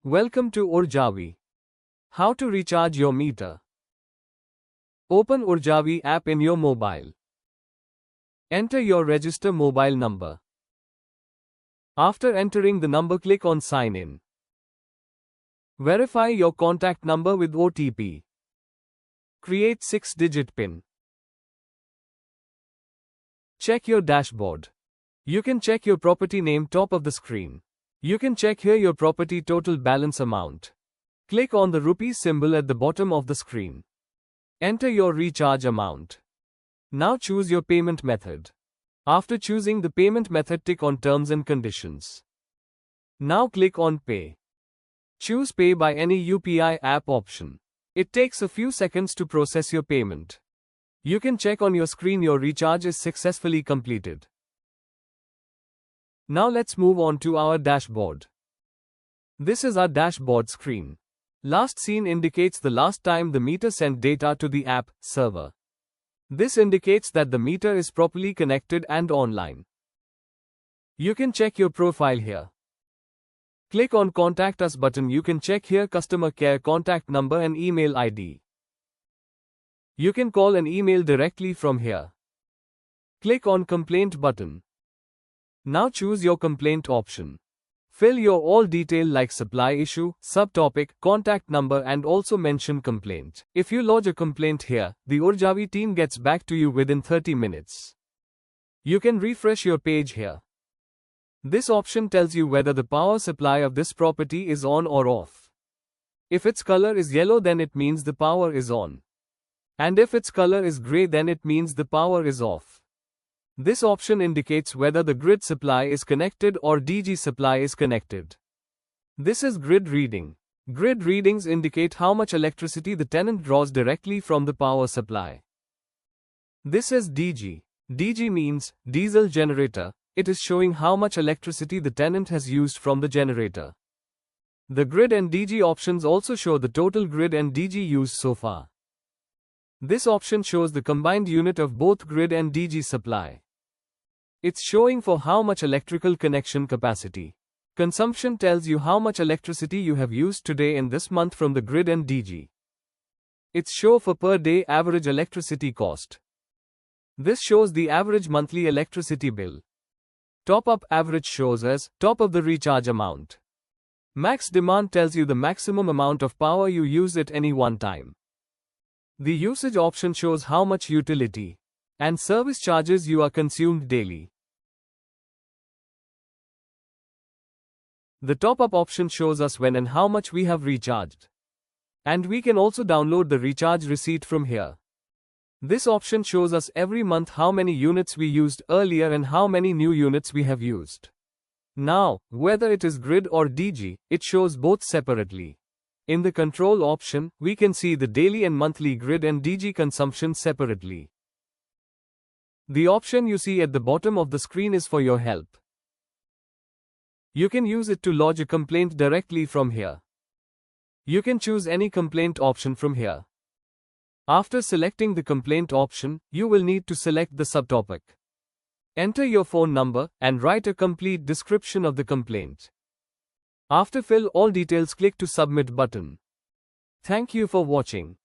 Welcome to Urjavi. How to recharge your meter. Open Urjavi app in your mobile. Enter your register mobile number. After entering the number, click on Sign In. Verify your contact number with OTP. Create 6-digit PIN. Check your dashboard. You can check your property name top of the screen. You can check here your property total balance amount. Click on the rupees symbol at the bottom of the screen. Enter your recharge amount. Now choose your payment method. After choosing the payment method, tick on Terms and Conditions. Now click on Pay. Choose Pay by any UPI app option. It takes a few seconds to process your payment. You can check on your screen your recharge is successfully completed. Now let's move on to our dashboard. This is our dashboard screen. Last seen indicates the last time the meter sent data to the app server. This indicates that the meter is properly connected and online. You can check your profile here. Click on Contact Us button. You can check here customer care contact number and email ID. You can call and email directly from here. Click on Complaint button. Now choose your complaint option. Fill your all detail like supply issue, subtopic, contact number and also mention complaint. If you lodge a complaint here, the Urjavi team gets back to you within 30 minutes. You can refresh your page here. This option tells you whether the power supply of this property is on or off. If its color is yellow, then it means the power is on. And if its color is gray, then it means the power is off. This option indicates whether the grid supply is connected or DG supply is connected. This is grid reading. Grid readings indicate how much electricity the tenant draws directly from the power supply. This is DG. DG means diesel generator. It is showing how much electricity the tenant has used from the generator. The grid and DG options also show the total grid and DG used so far. This option shows the combined unit of both grid and DG supply. It's showing for how much electrical connection capacity. Consumption tells you how much electricity you have used today and this month from the grid and DG. It's show for per day average electricity cost. This shows the average monthly electricity bill. Top up average shows as top of the recharge amount. Max demand tells you the maximum amount of power you use at any one time. The usage option shows how much utility and service charges you are consumed daily. The top-up option shows us when and how much we have recharged. And we can also download the recharge receipt from here. This option shows us every month how many units we used earlier and how many new units we have used. Now, whether it is grid or DG, it shows both separately. In the control option, we can see the daily and monthly grid and DG consumption separately. The option you see at the bottom of the screen is for your help. You can use it to lodge a complaint directly from here. You can choose any complaint option from here. After selecting the complaint option, you will need to select the subtopic. Enter your phone number and write a complete description of the complaint. After fill all details, click to Submit button. Thank you for watching.